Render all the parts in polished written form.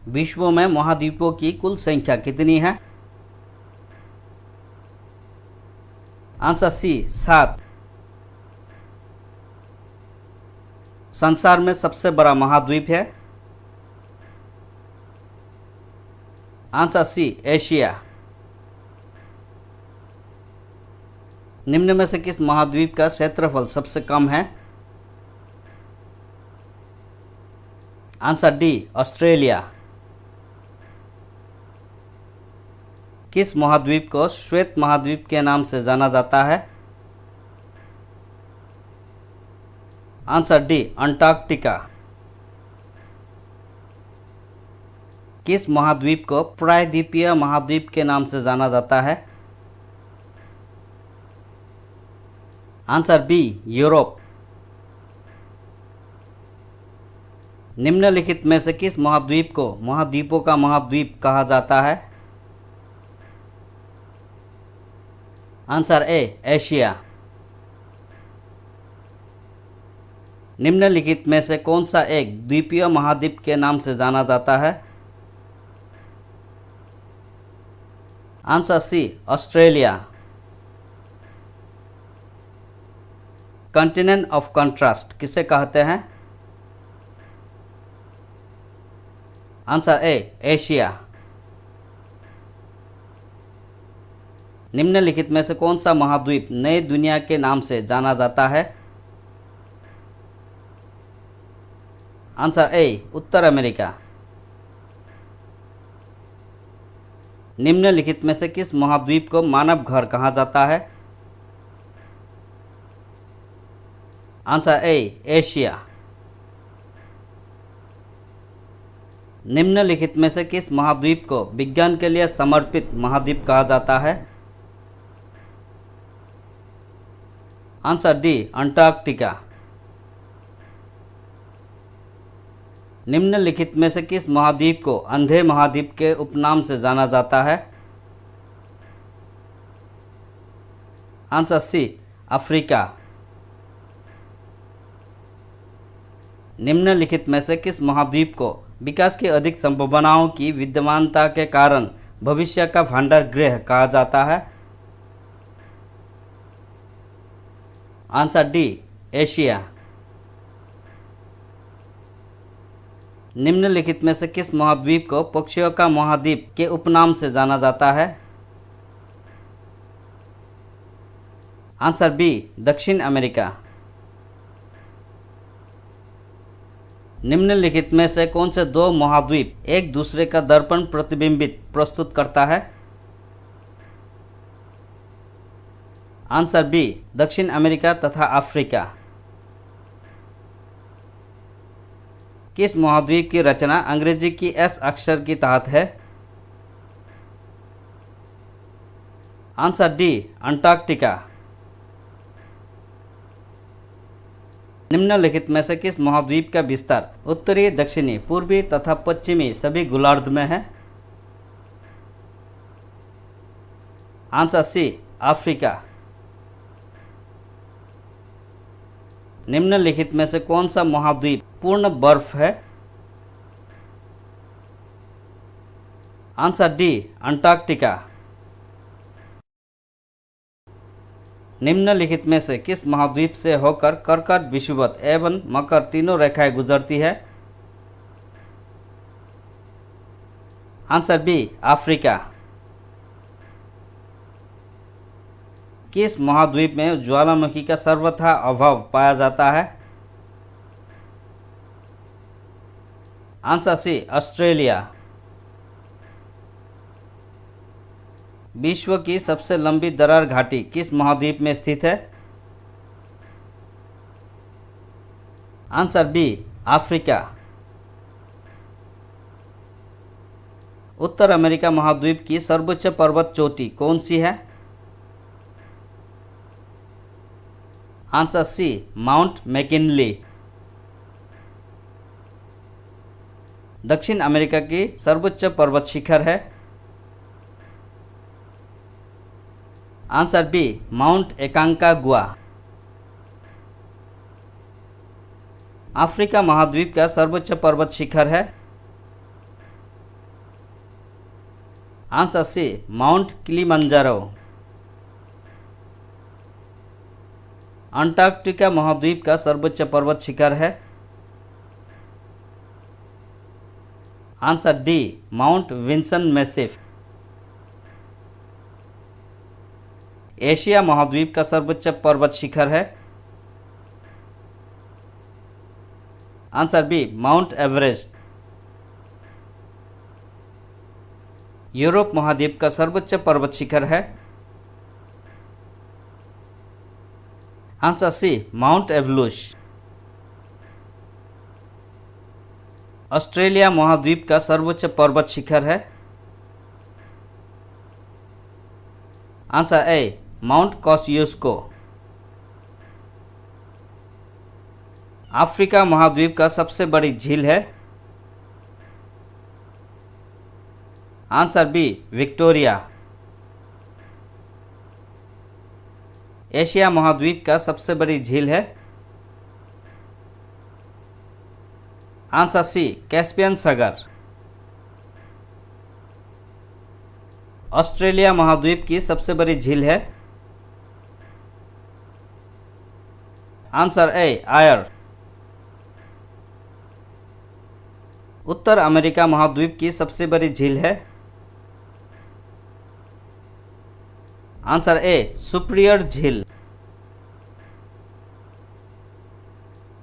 विश्व में महाद्वीपों की कुल संख्या कितनी है? Answer C 7। संसार में सबसे बड़ा महाद्वीप है? Answer C Asia. निम्न में से किस महाद्वीप का क्षेत्रफल सबसे कम है? Answer D Australia. किस महाद्वीप को श्वेत महाद्वीप के नाम से जाना जाता है? Answer D Antarctica. किस महाद्वीप को प्रायद्वीपीय महाद्वीप के नाम से जाना जाता है? Answer B Europe. निम्नलिखित में से किस महाद्वीप को महाद्वीपों का महाद्वीप कहा जाता है? Answer A Asia. निम्नलिखित में से कौन सा एक द्वीपीय महाद्वीप के नाम से जाना जाता है? Answer C Australia. Continent of contrast किसे कहते हैं? Answer A Asia. निम्नलिखित में से कौन सा महाद्वीप नई दुनिया के नाम से जाना जाता है? आंसर ए उत्तर अमेरिका। निम्नलिखित में से किस महाद्वीप को मानव घर कहा जाता है? Answer A Asia. निम्नलिखित में से किस महाद्वीप को विज्ञान के लिए समर्पित महाद्वीप कहा जाता है? Answer D Antarctica. निम्नलिखित में से किस महाद्वीप को अंधे महाद्वीप के उपनाम से जाना जाता है? Answer C Africa. निम्नलिखित में से किस महाद्वीप को विकास की अधिक संभावनाओं की विद्यमानता के कारण भविष्य का भंडार गृह कहा जाता है? Answer D Asia. निम्नलिखित में से किस महाद्वीप को पक्षियों का महाद्वीप के उपनाम से जाना जाता है? आंसर बी दक्षिण अमेरिका। निम्नलिखित में से कौन से दो महाद्वीप एक दूसरे का दर्पण प्रतिबिंबित प्रस्तुत करता है? आंसर बी दक्षिण अमेरिका तथा अफ्रीका। किस महाद्वीप की रचना अंग्रेजी की एस अक्षर के तहत है? Answer D Antarctica. निम्नलिखित में से किस महाद्वीप का विस्तार उत्तरी, दक्षिणी, पूर्वी तथा पश्चिमी सभी गोलार्ध में है? Answer C Africa. निम्नलिखित में से कौन सा महाद्वीप पूर्ण बर्फ है? Answer D Antarctica. निम्नलिखित में से किस महाद्वीप से होकर कर्कट, विषुवत एवं मकर तीनों रेखाएं गुजरती है? Answer B Africa. किस महाद्वीप में ज्वालामुखी का सर्वथा अभाव पाया जाता है? Answer C Australia. विश्व की सबसे लंबी दरार घाटी किस महाद्वीप में स्थित है? Answer B Africa. उत्तर अमेरिका महाद्वीप की सर्वोच्च पर्वत चोटी कौन सी है? Answer C Mount McKinley. दक्षिण अमेरिका की सर्वोच्च पर्वत शिखर है? Answer B Mount Aconcagua. Africa महाद्वीप का सर्वोच्च पर्वत शिखर है? Answer C Mount Kilimanjaro. Antarctica महाद्वीप का सर्वोच्च पर्वत शिखर है। Answer D Mount Vinson Massif. Asia महाद्वीप का सर्वोच्च पर्वत शिखर है। Answer B Mount Everest. Europe महाद्वीप का सर्वोच्च पर्वत शिखर है। Answer C Mount Elbrus. Australia महाद्वीप का सर्वोच्च पर्वत शिखर है। Answer A Mount Kosciuszko. Africa महाद्वीप का सबसे बड़ी झील है। Answer B Victoria. एशिया महाद्वीप का सबसे बड़ी झील है। आंसर सी कैस्पियन सागर। ऑस्ट्रेलिया महाद्वीप की सबसे बड़ी झील है। आंसर ए आयर। उत्तर अमेरिका महाद्वीप की सबसे बड़ी झील है। आंसर ए सुपीरियर झील।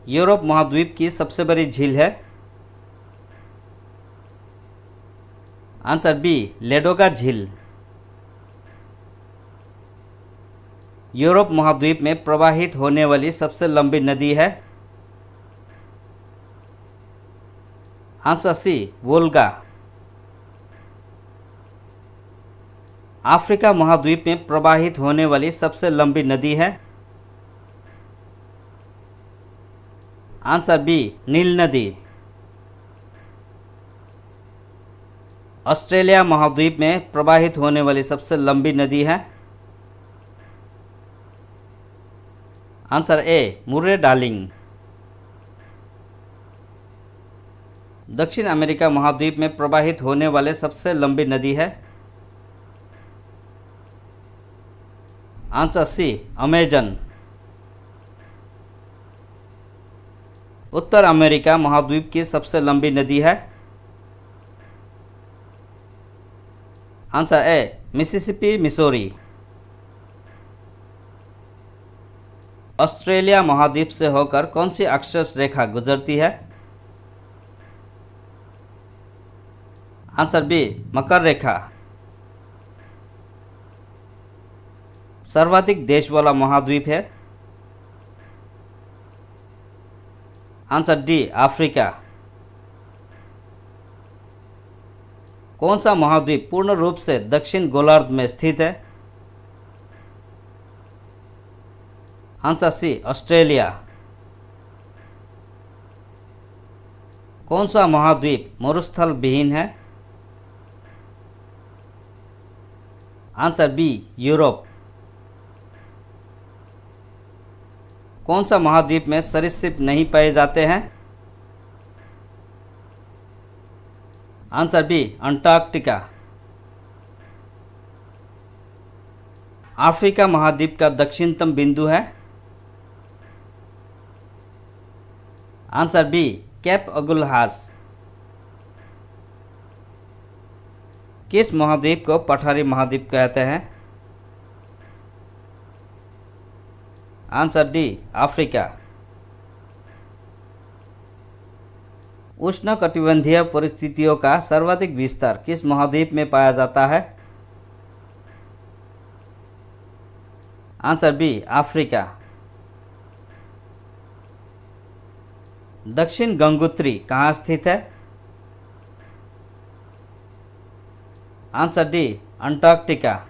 यूरोप महाद्वीप की सबसे बड़ी झील है। आंसर बी लेडोगा झील। यूरोप महाद्वीप में प्रवाहित होने वाली सबसे लंबी नदी है। आंसर सी वोल्गा। अफ्रीका महाद्वीप में प्रवाहित होने वाली सबसे लंबी नदी है। आंसर बी नील नदी। ऑस्ट्रेलिया महाद्वीप में प्रवाहित होने वाली सबसे लंबी नदी है। Answer A Murray Darling. दक्षिण अमेरिका महाद्वीप में प्रवाहित होने वाले सबसे लंबी नदी है। Answer C Amazon. उत्तर अमेरिका महाद्वीप की सबसे लंबी नदी है। Answer A Mississippi Missouri. Australia महाद्वीप से होकर कौन सी अक्षांश रेखा गुजरती है? आंसर बी मकर रेखा। सर्वाधिक देश वाला महाद्वीप है। Answer D Africa. कौन सा महाद्वीप पूर्ण रूप से दक्षिण गोलार्ध में स्थित है? Answer C Australia. कौन सा महाद्वीप मरुस्थल विहीन है? Answer B Europe. कौन सा महाद्वीप में सरीसृप नहीं पाए जाते हैं? Answer B Antarctica. अफ्रीका महाद्वीप का दक्षिणतम बिंदु है। Answer B Cape Agulhas. किस महाद्वीप को पठारी महाद्वीप कहते हैं? Answer D Africa. उष्णकटिबंधीय परिस्थितियों का सर्वाधिक विस्तार किस महाद्वीप में पाया जाता है? Answer B Africa. Dakshin Gangotri कहाँ स्थित है? Answer D Antarctica.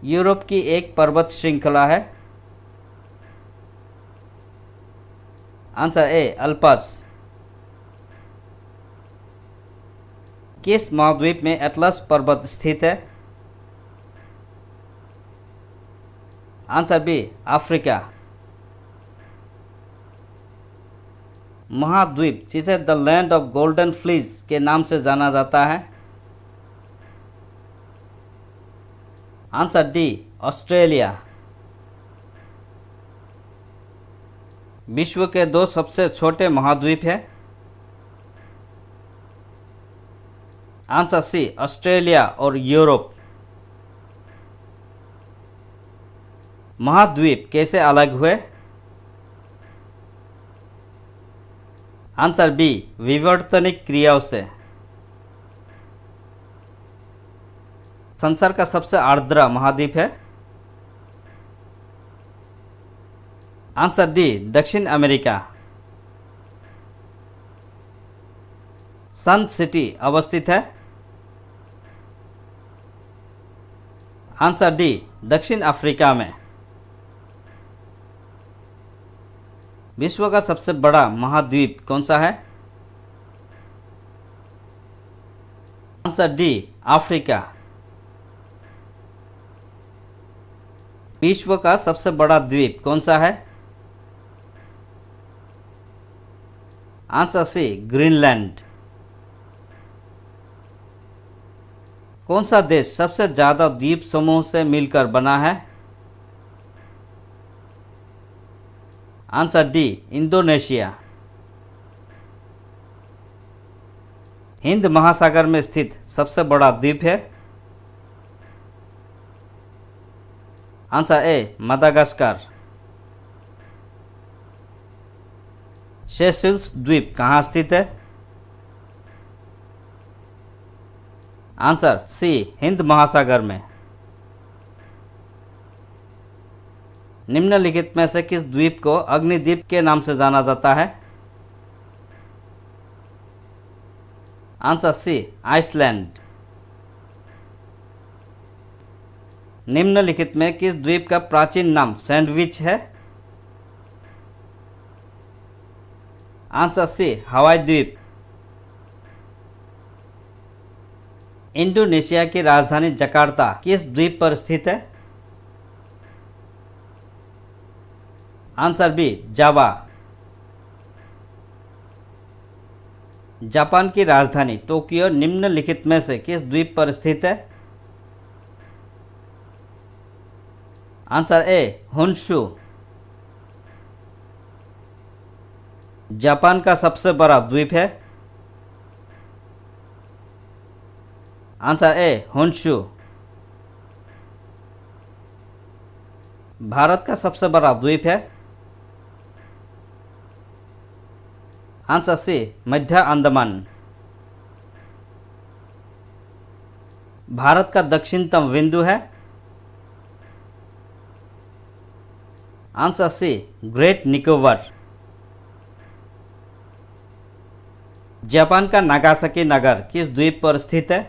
यूरोप की एक पर्वत श्रृंखला है। Answer A Alps. किस महाद्वीप में एटलस पर्वत स्थित है? Answer B Africa. महाद्वीप जिसे the land of golden fleece के नाम से जाना जाता है? Answer D, Australia. विश्व के 2 सबसे छोटे महाद्वीप हैं? आंसर सी, ऑस्ट्रेलिया और यूरोप। महाद्वीप कैसे अलग हुए? आंसर बी, विवर्तनिक क्रियाओं से। संसार का सबसे आर्द्र महाद्वीप है? आंसर डी, दक्षिण अमेरिका। सन सिटी अवस्थित है? आंसर डी, दक्षिण अफ्रीका में। विश्व का सबसे बड़ा महाद्वीप कौन सा है? Answer D, Africa. विश्व का सबसे बड़ा द्वीप कौन सा है? Answer C, Greenland. कौन सा देश सबसे ज्यादा द्वीप समूह से मिलकर बना है? Answer D, Indonesia. हिंद महासागर में स्थित सबसे बड़ा द्वीप है? आंसर ए, मदागास्कर। सेशेल्स द्वीप कहाँ स्थित है? आंसर सी, हिंद महासागर में। निम्नलिखित में से किस द्वीप को अग्निद्वीप के नाम से जाना जाता है? Answer C, Iceland. निम्नलिखित में किस द्वीप का प्राचीन नाम सैंडविच है? आंसर सी, हवाई द्वीप। इंडोनेशिया की राजधानी जकार्ता किस द्वीप पर स्थित है? आंसर बी, जावा। जापान की राजधानी टोक्यो निम्नलिखित में से किस द्वीप पर स्थित है? आंसर ए, होन्शु। जापान का सबसे बड़ा द्वीप है? आंसर ए, होन्शु। भारत का सबसे बड़ा द्वीप है? आंसर सी, मध्य अंडमान। भारत का दक्षिणतम बिंदु है? Answer C, great Nicobar. Japan का नागासाकी नगर किस द्वीप पर स्थित है?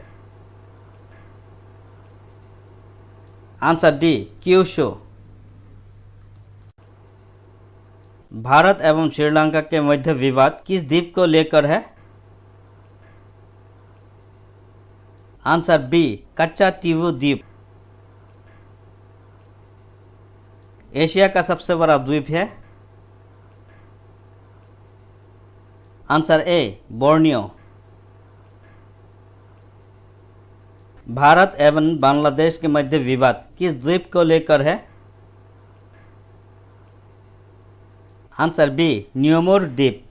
Answer D, Kyushu. भारत एवं श्रीलंका के मध्य विवाद किस द्वीप को लेकर है? आंसर बी, कच्चा तीवु द्वीप। एशिया का सबसे बड़ा द्वीप है? आंसर ए, बोर्नियो। भारत एवं बांग्लादेश के मध्य विवाद किस द्वीप को लेकर है? आंसर बी, न्यूमोर द्वीप।